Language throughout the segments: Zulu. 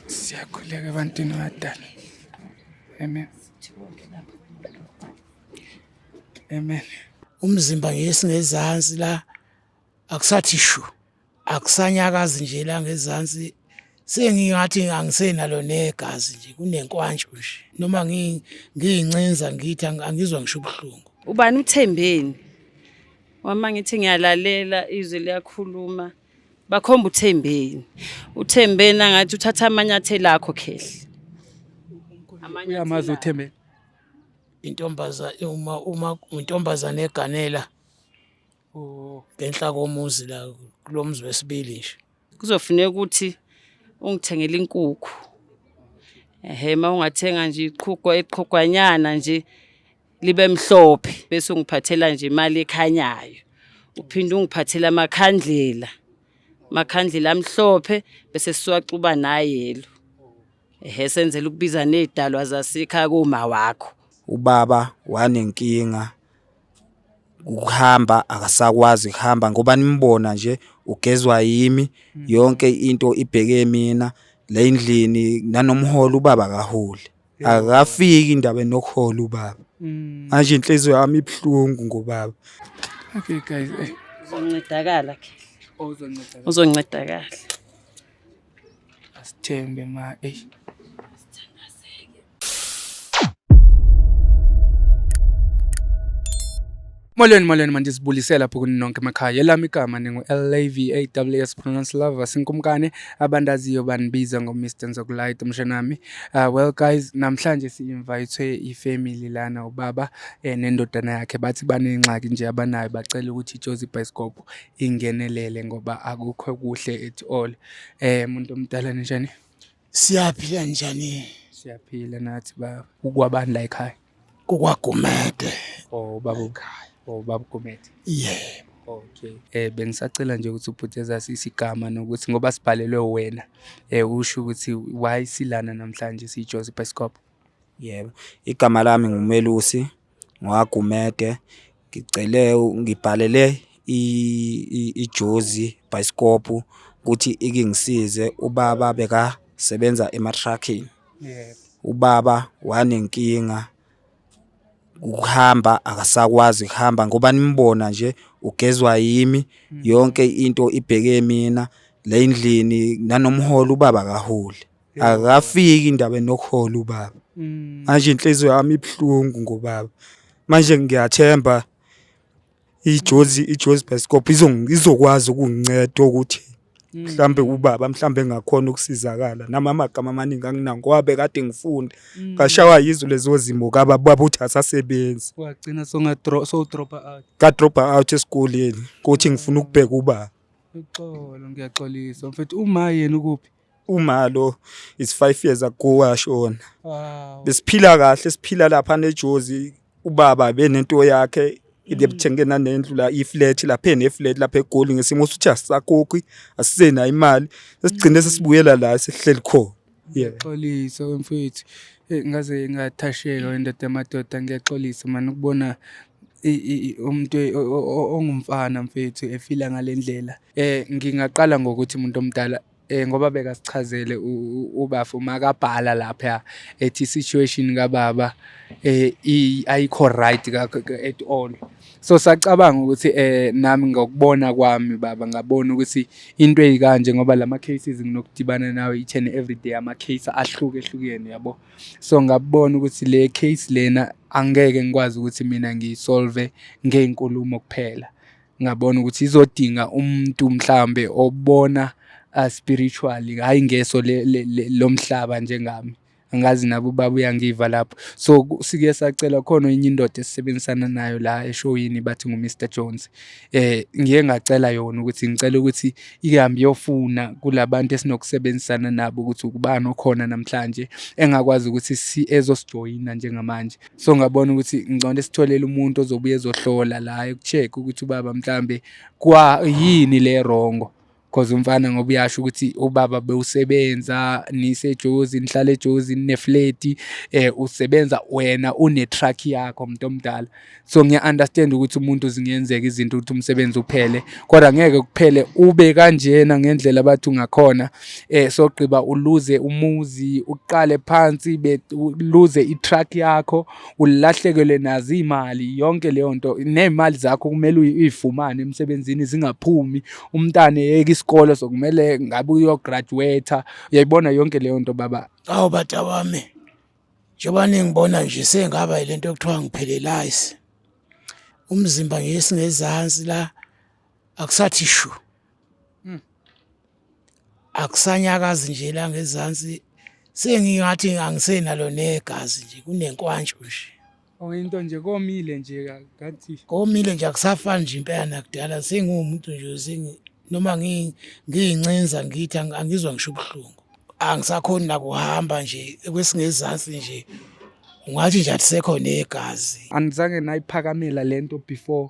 Siyakhuleka ebantwini abadala. Amen. Amen. Umzimba ngesingezansi la akusathi shu. Akusanyakazi nje la ngezansi. Sengingathi angisenalo negazi nje kunenkwantsho nje. Noma ngiyincinza ngithi angizwa ngisho ubuhlungu. Ubani uThembeni? Wama ngithi ngiyalalela izwi liyakhuluma. Bakhomba uThembeni. uThembeni angathi uthatha amanyathelo akho Khehle. Uyamazi uThembeni. Uma intombazane eganela ngenhla komuzi la kulomuzi wesibili nje. Kuzofuneka ukuthi ungithengele inkukhu. Ungathenga nje iqhugwanyana nje libe mhlophe bese ungiphathela nje imali ekhanyayo. Uphinde ungiphathela amakhandlela. Makhandlela amhlophe bese siwaxuba nayelo. Senzele ukubiza nezidalwa zasekhaya kuma wakho. Ubaba wanenkinga ukuhamba akasakwazi ukuhamba ngoba nimbona nje ugezwa yimi yonke into ibheke mina la endlini nanomholo ubaba kaholi akafiki indaba enokuhola ubaba manje inhliziyo yami ibhlungu ngobaba. Okay guys, Uzoncedakala Khehle. uzoncedakala. Uzoncedakala. Asithembe ma. Molweni manje sibulisela lapho kuni nonke emakhaya. Elami igama ningu-LAVAWS pronounce lover sinkumkane abandaziyo banibiza ngo-Mr Nzokulayita mshanami. Well guys, namhlanje si-invite ifamily lana ubaba nendodana yakhe bathi banengxaki nje abanayo bacela ukuthi iJozi Bioscope ingenelele ngoba akukho kuhle at all. Umuntu omdala njani? Siyaphila njani? Siyaphila nathi baba. Ukwabani la ekhaya? KukwaGumede. Baba ekhaya. Baba Gumede. Yeah. Okay. Bengisacela nje ukuthi ubhuteza isigama nokuthi ngoba sibhalelwe wena usho ukuthi why silana namhlanje siJozi Bioscope. Yebo. Igama lami nguMelusi ngwaGumede. Ngicele ngibhalele iJozi Bioscope ukuthi ikingisize ubaba beka sebenza ematruckini. Yebo. Ubaba wanenkinga ukuhamba akasakwazi ukuhamba ngoba nimbona nje ugezwa yimi yonke into ibheke mina la endlini nanomholo ubaba kaholi akafiki indaba enokuhola ubaba manje inhliziyo yami ibhlungu ngobaba manje ngiyathemba iJozi Bioscope izokwazi ukunginceda ukuthi mhlambe ubaba mhlambe engakhona ukusizakala nami amagama amaningi anginawo ngoba bekade ngifunda ngashawa yizwe lezo zimo kababa uthi asasebenzi Wagcina dropa out. ka drop out esikoleni ukuthi ngifuna ukubheka ubaba. Uxolo ngiyaxolisa mfethu uma yena ukuphi? Uma lo is 5 years ago washona. Wow. Besiphila kahle siphila lapha neJozi ubaba benento yakhe idebthengena nendlu la iflat lapha eneflat lapha eGoli ngesimo sokuthi asisakokhi asisena imali sesigcine sesibuyela la sihleli khona. Ngiyaxolisa mfethu. Ngaze ngathasheka wendoda emadoda ngiyaxolisa manje ukubona umuntu ongumfana mfethu efila ngalendlela. Ngingaqala ngokuthi umuntu omdala ngoba bekasichazele ubafu makabhala lapha ethi situation kababa ayikho right at all. So sacabanga ukuthi nami ngokubona kwami baba ngabona ukuthi into ezikanje ngoba lama cases nginokudibana nawe each and every day ama case ahlukehlukene yabo. So ngabona ukuthi le case lena angeke ngikwazi ukuthi mina ngiyisolve ngeinkulumo kuphela. Ngabona ukuthi izodinga umuntu mhlambe obona spiritually hayi ngeso lomhlaba njengami. Angazi nabo baba uyangiva lapho. So sike sacela khona enye indoda esebenzisana nayo la eshowini bathi nguMr Jones. Ngiye ngacela yona ukuthi ngicela ukuthi ihambe yofuna kulabantu esinokusebenzisana nabo ukuthi ukubani okhona namhlanje engakwazi ukuthi ezosijoyina njengamanje. So ngabona ukuthi ngicela sitholele umuntu ozobuye ezohlola la ekucheck ukuthi ubaba mhlambe kwa yini le wrong cause umfana ngoba uyasho ukuthi ubaba bewusebenza niseJozi nihlala eJozi nefleti usebenza wena une-truck yakho umuntu omdala. So ngiya-understand ukuthi umuntu zingenzeka izinto ukuthi umsebenzi uphele kodwa ngeke kuphele ube kanjena ngendlela bathi ungakhona sogqiba uluze umuzi uqale phansi uluze i-truck yakho ulahlekelwe nazo imali yonke leyo nto nemali zakho kumele uyifumane emsebenzini zingaphumi umntana eyeke isikole sokumele ngabe uyograduate uyayibona yonke leyo nto baba. Awu bata wami njengoba ningibona nje sengaba yilento ekuthiwa ngiphelelise umzimba ngesingezansi la akusathi shu akusanyakazi nje la ngezansi sengingathi angisenalo negazi nje kunenkwantshu nje. Into nje komile nje ngathi Komile nje akusafani nje impela nakudala sengumuntu nje noma ngiyincinza ngithi angizwa ngisho ubuhlungu angisakhoni nakuhamba nje kwesingezansi nje ungathi nje asisekho negazi. Anizange nayiphakamela lento before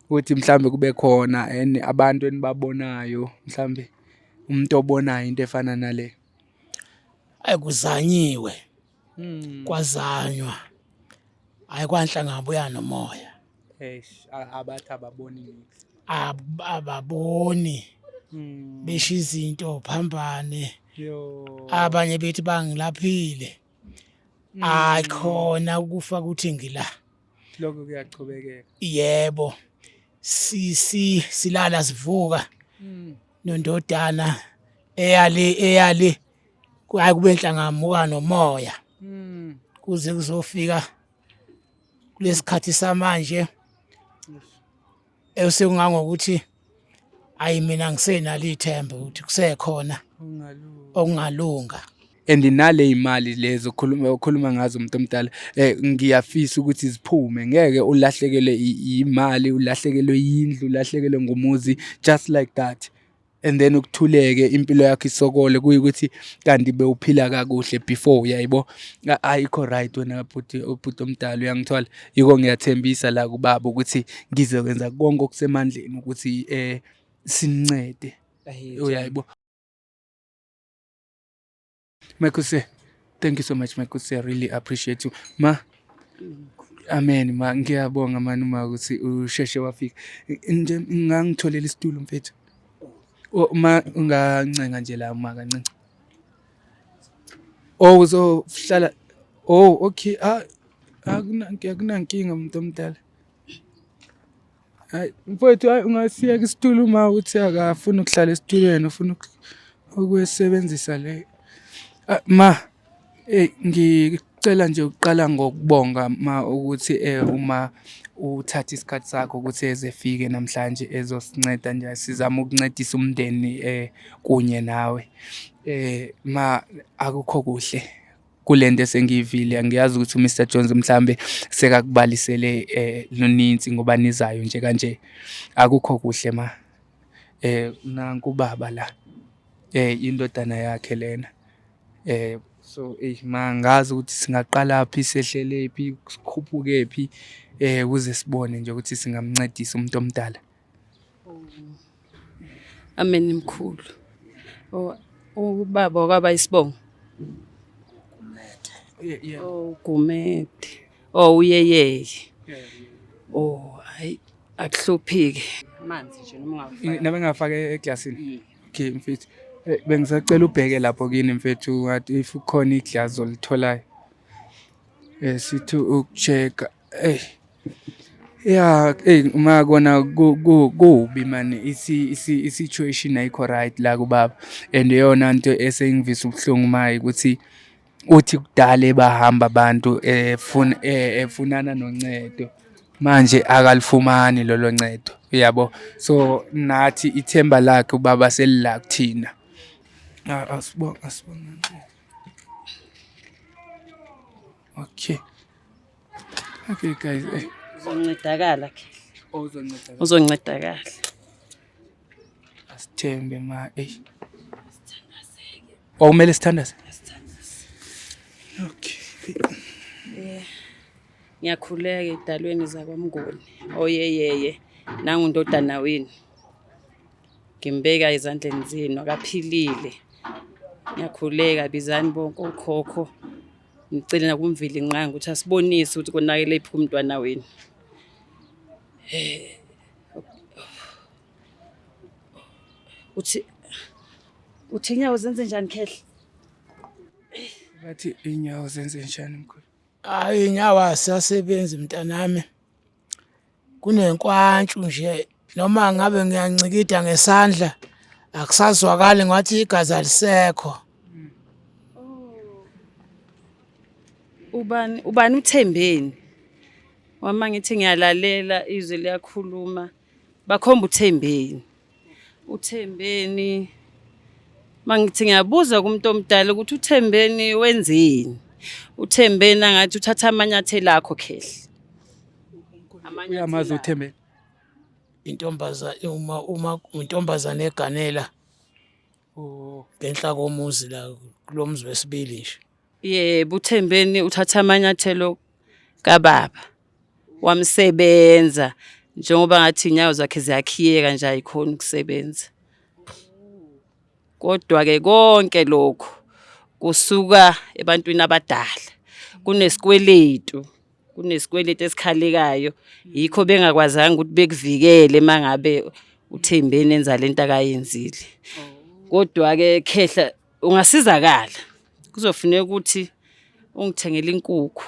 ukuthi mhlambe kube khona and abantu enibabonayo mhlambe umuntu obonayo into efana nale. Ayikuzanyiwe kwazanywa ayikwanhlangabuyana nomoya Abathi ababoni ngithi ababoni besho izinto phambane abanye bethi bangilaphile ayikhona ukufa ukuthi ngila lokho kuyachubekeka. Yebo silala sivuka nondodana eyale kuhayi kube nhlangamuka nomoya kuze kuzofika kulesikhathi samanje esekungangokuthi ayi mina ngisenalo ithemba ukuthi kusekhona okungalunga. And nale imali lezo okhuluma ngazo umuntu omdala ngiyafisa ukuthi ziphume ngeke ulahlekelwe imali ulahlekelwe indlu ulahlekelwe ngumuzi just like that and then ukuthuleke impilo yakho isokole kuyikuthi kanti bewuphila kakuhle before uyayibo ayikho right wena bhuti omdala uyangithola yiko ngiyathembisa la kubaba ukuthi ngizokwenza konke okusemandleni ukuthi sinincede uyayibo. Makusi, thank you so much Makusi, I really appreciate you ma. Amen ma, ngiyabonga mani uma ukuthi usheshe wafika. Nje ngangitholela isitulo mfethu. Ma ungancenga nje la uma kancinci. Uzohlala okay akunankinga umuntu omdala. Hayi mfethu ungasiyeka isitulo uma uthi akafuna ukuhlala esitulweni ufuna ukusebenzisa le. Ma ngicela nje uqala ngokubonga ma ukuthi uma uthatha isikhathi sakho ukuthi ezefike namhlanje ezosinceda nje sizama ukuncedisa umndeni kunye nawe. Ma akukho kuhle kulento esengivile angiyazi ukuthi uMr Jones mhlambe sekakubalisele luninzi ngoba nizayo nje kanje akukho kuhle ma. Nanku baba la indodana yakhe lena. So mangazi ukuthi singaqala phi sehlele phi sikhuphuke phi ukuze sibone nje ukuthi singamncedisa umuntu omdala. Amen mkhulu. Ubaba kwaba isibongo. Gumede. Uyeyeye. Hayi akuhluphike. Amanzi nje noma ungafaka. Nabe ngafaka eglasini. Okay mfethu. Bengisacela ubheke lapho kini mfethu ngathi if ukhona iglass olitholayo. Sithi ukuchecka. Yeah, uma kona kubi manje i-situation ayikho right la kubaba and yona into esengivisa ubuhlungu maye ukuthi uthi kudala bahamba abantu efunana noncedo manje akalifumani lolo ncedo uyabo so nathi ithemba lakhe ubaba selila kuthina. Asibonga. Okay guys. Uzoncedakala ke. Uzoncedakala. Asithembe ma kumele sithandaze. Okay. Ngiyakhuleka edalweni zakwamnguni oyeyeye nangundodana wenu. ngimbeka ezandleni zenu, akaphilile. Ngiyakhuleka, bizani bonke okhokho. Ngicela nakumvile inqanga ukuthi asibonise ukuthi konakele iphi umntwana wenu. Uthi inyawo zenze njani Khehle? Bathi inyawo zenze njani mkhulu? Hayi inyawo asisasebenzi mntanami. Kunenkwantshu nje noma ngabe ngiyancikida ngesandla akusazwakali ngathi igazi alisekho. Ubani uThembeni? Wama ngithi ngiyalalela izwi liyakhuluma. Bakhomba uThembeni. uThembeni mangithi ngiyabuza kumuntu omdala ukuthi uThembeni wenzeni? uThembeni angathi uthatha amanyathelo akho Khehle. Uyamazi uThembeni? Uma intombazane eganela Oh, ngenhla komuzi la kulomuzi wesibili nje. Yebo, uThembeni uthatha amanyathelo kababa. Wamsebenza njengoba ngathi inyawo zakhe ziyakhiyeka nje ayikhona ukusebenza. Kodwa ke konke lokho kusuka ebantwini abadala. Kunesikweletu esikhalekayo. Yikho bengakwazanga ukuthi bekuvikele mangabe uThembeni enza lento akayenzile. Kodwa ke Khehla ungasizakala. Kuzofuneka ukuthi ungithengele inkukhu.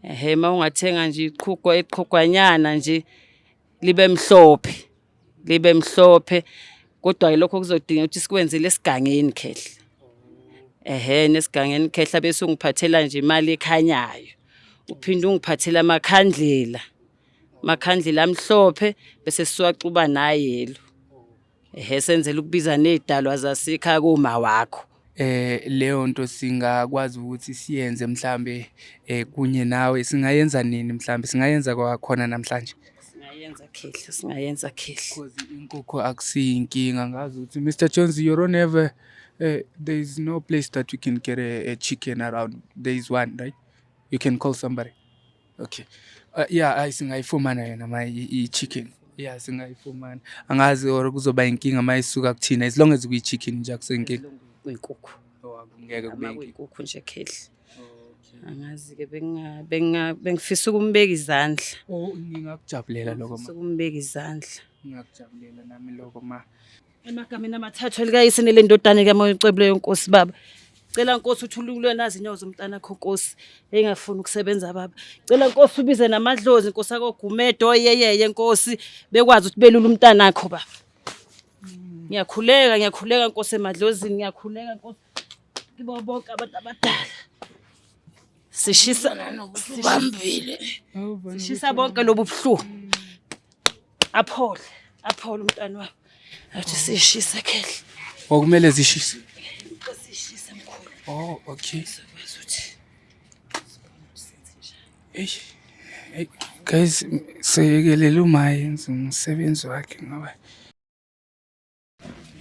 Ungathenga nje iqhugwanyana nje libe mhlophe. Kodwa ke lokho kuzodinga ukuthi sikwenzele esigangeni Khehle. Nesigangeni Khehla bese ungiphathela nje imali ekhanyayo. Uphinde ungiphathela amakhandlela amhlophe bese siwaxuba nayelo. Senzele ukubiza nezidalwa zasekhaya koma wakho. Leyo nto singakwazi ukuthi siyenze mhlambe kunye nawe singayenza nini mhlambe singayenza kwakhona namhlanje? Singayenza Khehle. Because inkukhu akusiyinkinga ngazi ukuthi Mr. Jones you don't have there is no place that you can get a chicken around. There is one, right? You can call somebody. Okay. Yeah, singayifumana yena my chicken. Yeah, singayifumana. Angazi or kuzoba inkinga mayisuka kuthina as long as we chicken nje akusenkinga. Inkukhu. Akungeke kube inkinga. Inkukhu nje Khehle. Angazi ke bengifisa ukumbeka izandla. Ngingakujabulela lokho ma. Ukumbeka izandla. Ngingakujabulela nami lokho ma. Emagameni amathathu elikayise nelendodana kaMoyicwebuleyo Nkosi baba. Cela Nkosi uthululwe nazi inyawo zomntana akho Nkosi engafuni ukusebenza baba. Cela Nkosi ubize namadlozi Nkosi akoGumedo yeyeye Nkosi bekwazi ukuthi belula umntana akho baba. Ngiyakhuleka Nkosi emadlozini ngiyakhuleka Nkosi. Kibo bonke abantu abadala. Sishisa Bambile. Sishisa bonke lobu buhlu. Aphole umntwana wami. Athi sishisa Khehle. Okumele zishise. Sishisa mkhulu. Oh, okay. Hey, guys, seyekelela uMaye yenza umsebenzi wakhe ngoba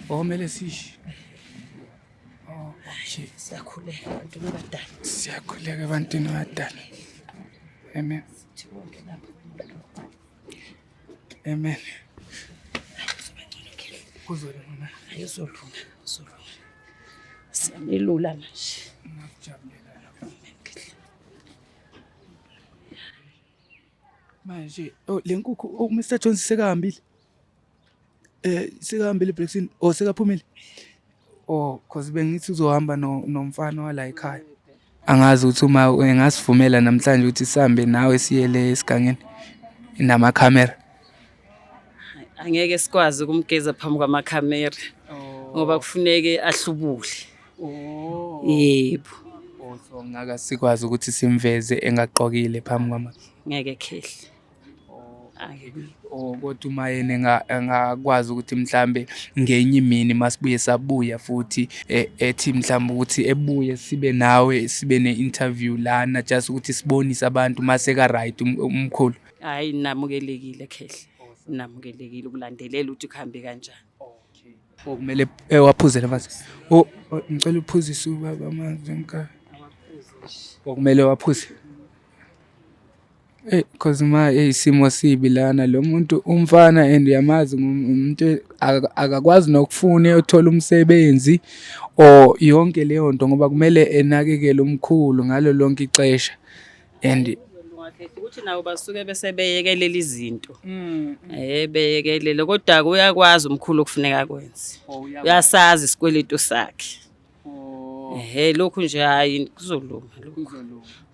okumele sisho. Oh, okay. Siyakhuleka abantwana abadala. Siyakhuleka ebantwini abadala. Amen. Amen. Kuzolunga. Ayizolunga. Siyamlula manje. Ngakujabulela lapho. Manje, le nkukhu Mr. Jones sekahambile. Sekahambile Brexit. Sekaphumile. Cause bengithi uzohamba nomfana wala ekhaya. Angazi ukuthi uma engasivumela namhlanje ukuthi sihambe nawe siye le esigangeni namakhamera. Angeke sikwazi ukumgeza phambi kwamakhamera ngoba kufuneke ahlubule. Yebo. So ngaka sikwazi ukuthi simveze engaqokile phambi kwama. Ngeke Khehle. Kodwa uma yena engakwazi ukuthi mhlambe ngenye imini masibuye sabuya futhi ethi mhlambe ukuthi ebuye sibe nawe sibe ne-interview lana just ukuthi sibonise abantu mase ka right umkhulu. Hayi namukelekile Khehle. Namukelekile ukulandelela ukuthi kuhambe kanjani. Kumele waphuzele manje. Ngicela uphuzise ubaba manje ngaka. Kumele waphuze. Cause isimo sibi lana lo muntu umfana and uyamazi umuntu akakwazi nokufuna uyothola umsebenzi or yonke leyo nto ngoba kumele enakekele umkhulu ngalo lonke ixesha and ukuthi nawo basuke bese beyekelela izinto beyekelele kodwa uyakwazi umkhulu okufuneka akwenze uyasazi isikweletu sakhe lokhu nje hayi kuzolunga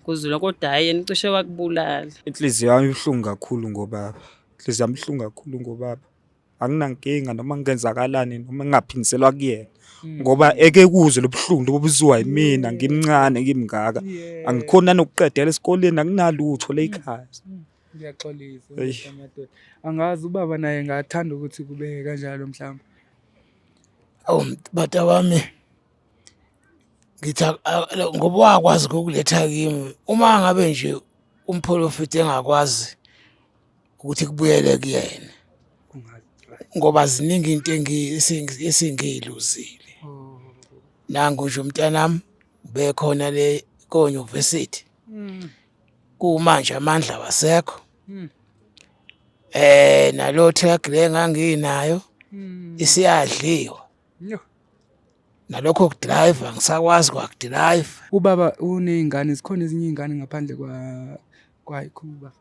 kuzula kodwa hayi nicishe wakubulala. Inhliziyo yami ibuhlungu kakhulu ngobaba. Inhliziyo yami ibuhlungu kakhulu ngobaba. Anginankinga noma kungenzakalani noma ngingaphindiselwa kuyena. Ngoba eke kuze lobuhlungu lobuziwa yimina ngimncane ngimngaka. Angikhona nokuqedela esikoleni akunalutho la ekhaya. Ngiyaxolisa madoda. Angazi ubaba naye ngathanda ukuthi kube kanjalo mhlawumbe. Bata wami ngithi ngoba wakwazi ukuletha kimi uma ngabe nje umprofeti engakwazi ukuthi kubuyele kuyena ngoba ziningi into esingiyiluzile nangu nje umntanami bekhona le ko-university kumanje amandla wasekho nalo truck le nganginayo isiyadliwa nalokho kudrive angisakwazi kwakudrive. Ubaba uney'ngane zikhona ezinye iy'ngane ngaphandle kwakhuba.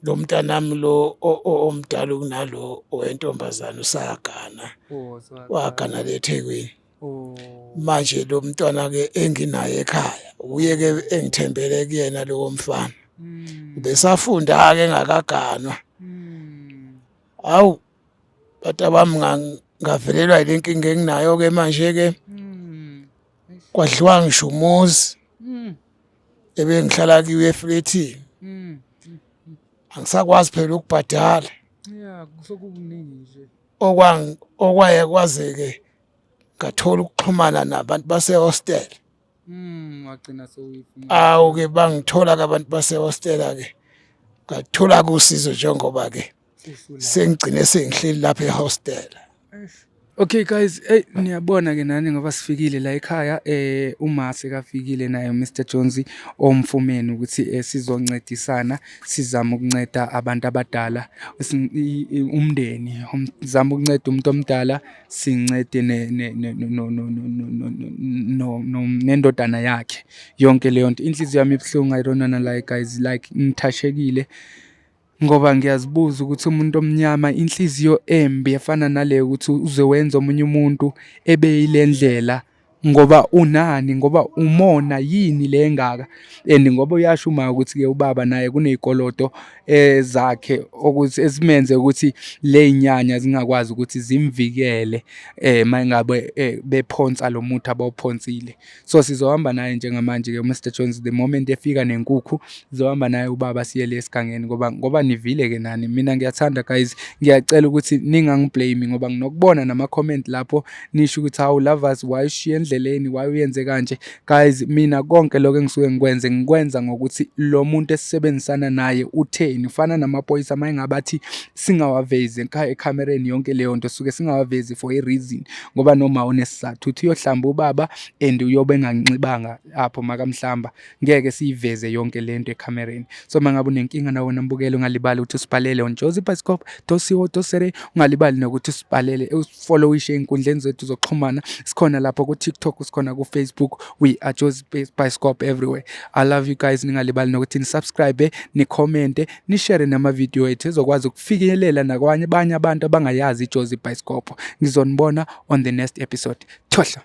Lo mntanami lo omdala kunalo owentombazane usagana wagana le eThekwini. Manje lo mntwana-ke enginaye ekhaya uye-ke engithembele kuyena lowo mfana ubesafunda-ke engakaganwa. Hawu bata bami ngavelelwa yile nkinga enginayo-ke manje-ke kwadliwa ngisho umuzi ebengihlala kiwo efletini angisakwazi phela ukubhadala kusokukuningi nje okwaye kwaze-ke ngathola ukuxhumana nabantu base-hostel wagcina sewuyifuna. Awu-ke bangithola-ke abantu base-hostela-ke ngathola-ke usizo njengoba-ke sengigcine sengihleli lapha ehostela. Okay guys, niyabona-ke nani ngoba sifikile la ekhaya uma sekafikile naye Mr Jones omfumeni ukuthi sizoncedisana sizama ukunceda abantu abadala umndeni sizama ukunceda umuntu omdala sincede nendodana yakhe yonke leyo nto. Inhliziyo yami ibuhlungu I don't know like guys like ngithashekile ngoba ngiyazibuza ukuthi umuntu omnyama inhliziyo embi efana naleyo ukuthi uze wenza omunye umuntu ebe yile ndlela ngoba unani ngoba umona yini le ngaka and ngoba uyasho uma ukuthi ke ubaba naye kunezikoloto zakhe ukuthi esimenze ukuthi lezinyanya zingakwazi ukuthi zimvikele mangabe bephonsa lo muthi abawuphonsile. So sizohamba naye njengamanje ke Mr Jones the moment efika nenkukhu sizohamba naye ubaba siye lesigangeni ngoba nivile ke nani mina ngiyathanda guys ngiyacela ukuthi ningangiblame ngoba nginokubona nama comment lapho nisho ukuthi hawu lovers why ushiye endleleni why uyenze kanje. Guys mina konke lokho engisuke ngikwenza ngokuthi lo muntu esisebenzisana naye utheni ufana namaphoyisa mayengabathi singawavezi ekhamereni yonke leyo nto suke singawavezi for a reason ngoba noma unesizathu uthi uyohlamba ubaba and uyobe nganxibanga apho makamhlamba ngeke siyiveze yonke lento ekhamereni. So mangabe unenkinga nawe nambukele ungalibali ukuthi usibhalele on Jozi Bioscope @co.za ungalibali nokuthi usibhalele ufollow inkundleni zethu zokuxhumana sikhona lapho ku TikTok sikhona ku Facebook we are Jozi Bioscope everywhere. I love you guys ningalibali nokuthi nisubscribe ni comment ni share nama video ethu ezokwazi ukufikelela nakwanye abanye abantu abangayazi iJozi Bioscope. Ngizonibona on the next episode. Thohla.